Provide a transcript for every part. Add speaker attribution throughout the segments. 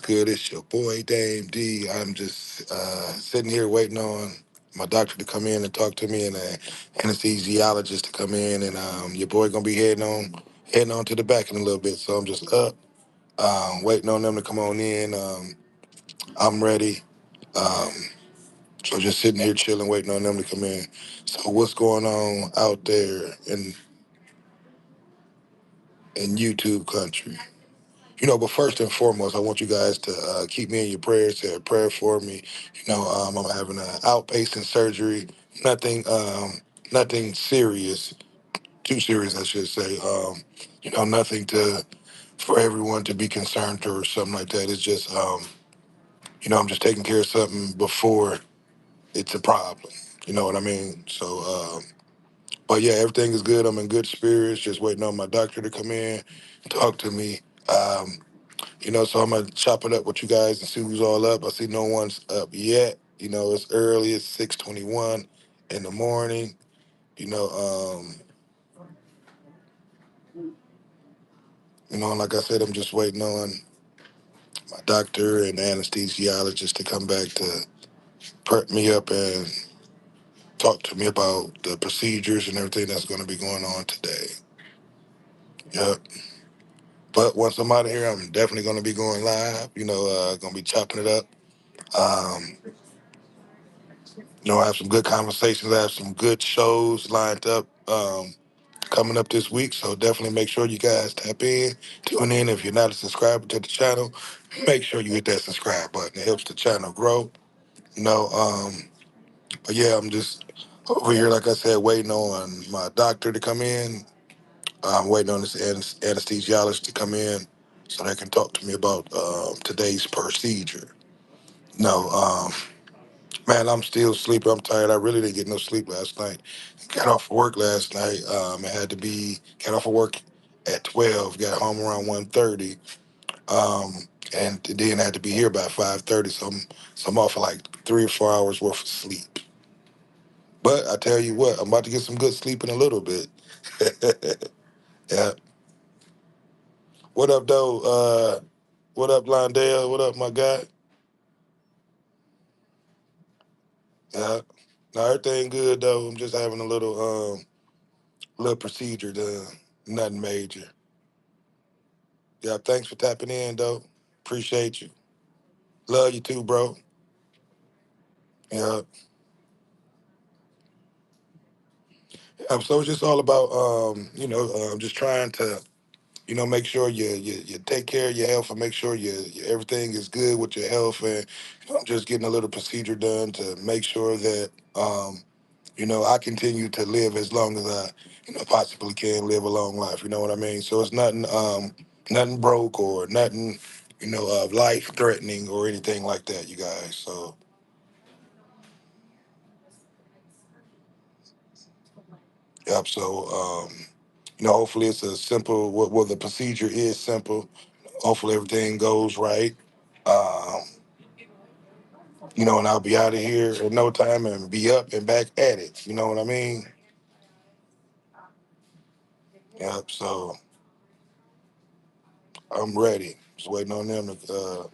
Speaker 1: good? It's your boy Dame D. I'm just sitting here waiting on my doctor to come in and talk to me, and an anesthesiologist to come in, and your boy gonna be heading on to the back in a little bit. So I'm just up, waiting on them to come on in. I'm ready. Um, so just sitting here chilling, waiting on them to come in. So what's going on out there in YouTube country? But first and foremost, I want you guys to keep me in your prayers. Say a prayer for me. I'm having an outpatient surgery. Nothing, nothing serious. Too serious, I should say. Nothing to for everyone to be concerned or something like that. It's just, I'm just taking care of something before it's a problem. You know what I mean? So, but yeah, everything is good. I'm in good spirits. Just waiting on my doctor to come in, talk to me. So I'm gonna chop it up with you guys and see who's all up. I see no one's up yet. It's early. It's 6:21 in the morning. And like I said, I'm just waiting on my doctor and anesthesiologist to come back to prep me up and talk to me about the procedures and everything that's going to be going on today. Yep. But once I'm out of here, I'm definitely going to be going live. Going to be chopping it up. Um, I have some good conversations. I have some good shows lined up coming up this week. So definitely make sure you guys tap in, tune in. If you're not a subscriber to the channel, make sure you hit that subscribe button. It helps the channel grow. You know, um, but yeah, I'm just over here, like I said, waiting on my doctor to come in. I'm waiting on this anesthesiologist to come in so they can talk to me about today's procedure. No, man, I'm still sleeping. I'm tired. I really didn't get no sleep last night. Got off of work last night. I had to be got off of work at 12. Got home around 1:30. Um, and then had to be here by 5:30. So I'm off for like 3 or 4 hours worth of sleep. But I tell you what, I'm about to get some good sleep in a little bit. Yeah. What up, though? What up, Londale? What up, my guy? Yeah. No, everything good though. I'm just having a little procedure done. Nothing major. Yeah, thanks for tapping in though. Appreciate you. Love you too, bro. Yeah. So it's just all about just trying to make sure you take care of your health and make sure everything is good with your health, and I'm just getting a little procedure done to make sure that I continue to live as long as I possibly can live a long life. You know what I mean? So it's nothing broke or nothing life threatening or anything like that, you guys. So yep. So hopefully it's a simple. Well, the procedure is simple. Hopefully everything goes right. Um, and I'll be out of here in no time and be up and back at it. You know what I mean? Yep. So I'm ready. Just waiting on them to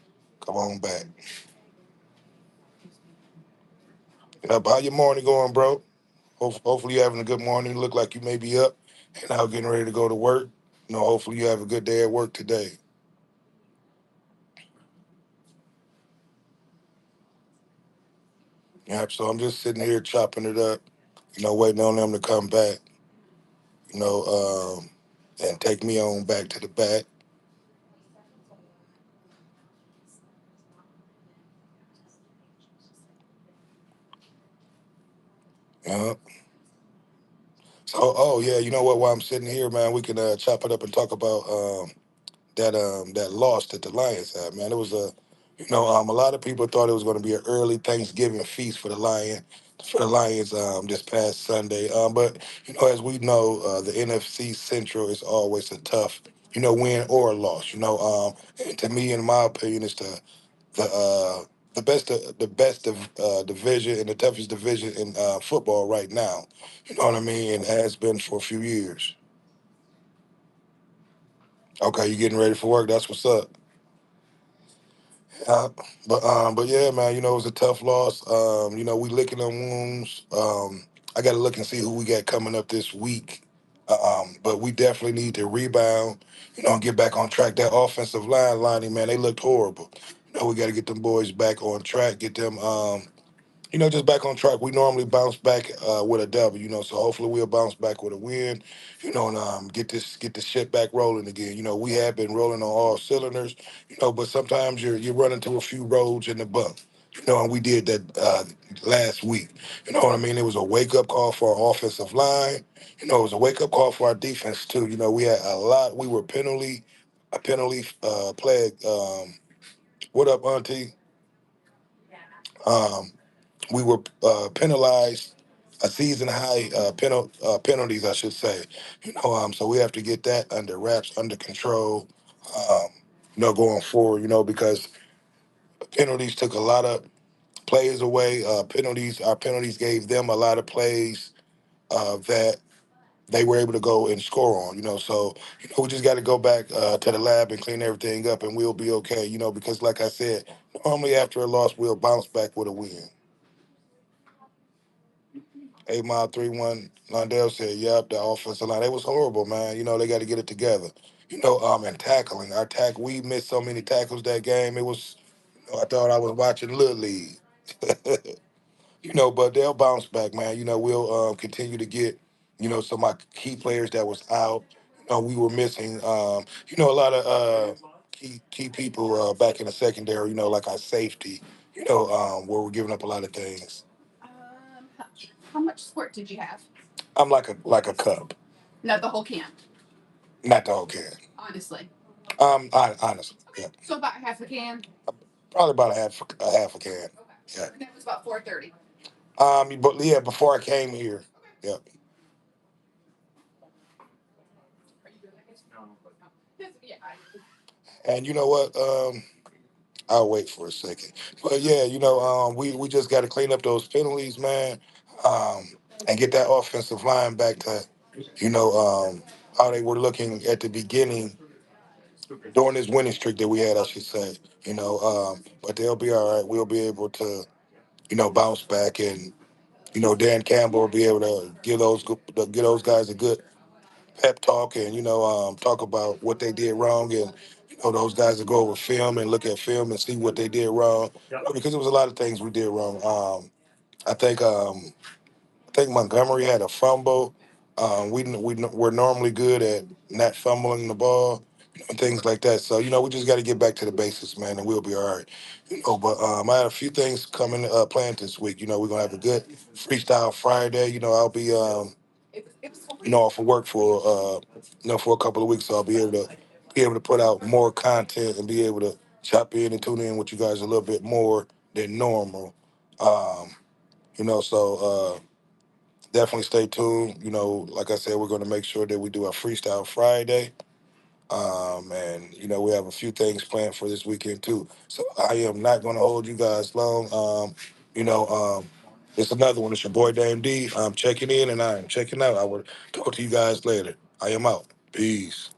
Speaker 1: come on back. Yep. How your morning going, bro? Hopefully you're having a good morning. Look like you may be up and now getting ready to go to work. Hopefully you have a good day at work today. Yep. So I'm just sitting here chopping it up, waiting on them to come back, you know, um, and take me on back to the back. Yep. So, oh yeah, you know what? While I'm sitting here, man, we can chop it up and talk about that loss that the Lions had. Man, it was a lot of people thought it was going to be an early Thanksgiving feast for the Lions this past Sunday. But as we know, the NFC Central is always a tough win or loss. And to me, in my opinion, it's the best division and the toughest division in football right now. You know what I mean? And has been for a few years. Okay, you getting ready for work? That's what's up. Uh, but yeah, man, it was a tough loss. We licking them wounds. I got to look and see who we got coming up this week. But we definitely need to rebound, and get back on track. That offensive line, Lonnie, man, they looked horrible. We got to get them boys back on track, get them just back on track. We normally bounce back with a W, so hopefully we'll bounce back with a win, and get this shit back rolling again. We have been rolling on all cylinders, but sometimes you run into a few roads in the bump. And we did that last week. You know what I mean? It was a wake up call for our offensive line. It was a wake up call for our defense too. We had a lot. We were penalty plague. What up, Auntie? Um, we were penalized a season high penalties, I should say. So we have to get that under wraps, under control. Um, going forward. Because penalties took a lot of plays away. Our penalties gave them a lot of plays that they were able to go and score on. So we just got to go back to the lab and clean everything up, and we'll be okay. Because like I said, normally after a loss, we'll bounce back with a win. 8 Mile 3-1. Londell said, "Yep, the offensive line. It was horrible, man. They got to get it together. And tackling. We missed so many tackles that game. It was, I thought I was watching Little League. But they'll bounce back, man. We'll continue to get, some of my key players that was out. We were missing, a lot of key people back in the secondary. Like our safety. Where we're giving up a lot of things. How much squirt did you have? I'm like a cup. Not the whole can. Not the whole can. Honestly. Honestly. Okay. Yeah. So about half a can. Probably about a half a can. Okay. Yeah. And that was about 4:30. But yeah, before I came here. Okay. Yeah. Yeah. And you know what? I'll wait for a second. But yeah, we just got to clean up those penalties, man, um, and get that offensive line back to, how they were looking at the beginning during this winning streak that we had, I should say. But they'll be all right. We'll be able to, bounce back, and Dan Campbell will be able to give those guys a good pep talk, and talk about what they did wrong, and those guys will go over film and look at film and see what they did wrong, because there was a lot of things we did wrong. I think Montgomery had a fumble. We're normally good at not fumbling the ball and things like that. So we just got to get back to the basics, man, and we'll be all right. But I had a few things coming planned this week. We're gonna have a good freestyle Friday. I'll be off of work for a couple of weeks, so I'll be able to put out more content and be able to chop in and tune in with you guys a little bit more than normal. Um, so definitely stay tuned. Like I said, we're going to make sure that we do our Freestyle Friday. And, we have a few things planned for this weekend, too. So I am not going to hold you guys long. You know, um, it's another one. It's your boy, Dame D. I'm checking in and I am checking out. I will talk to you guys later. I am out. Peace.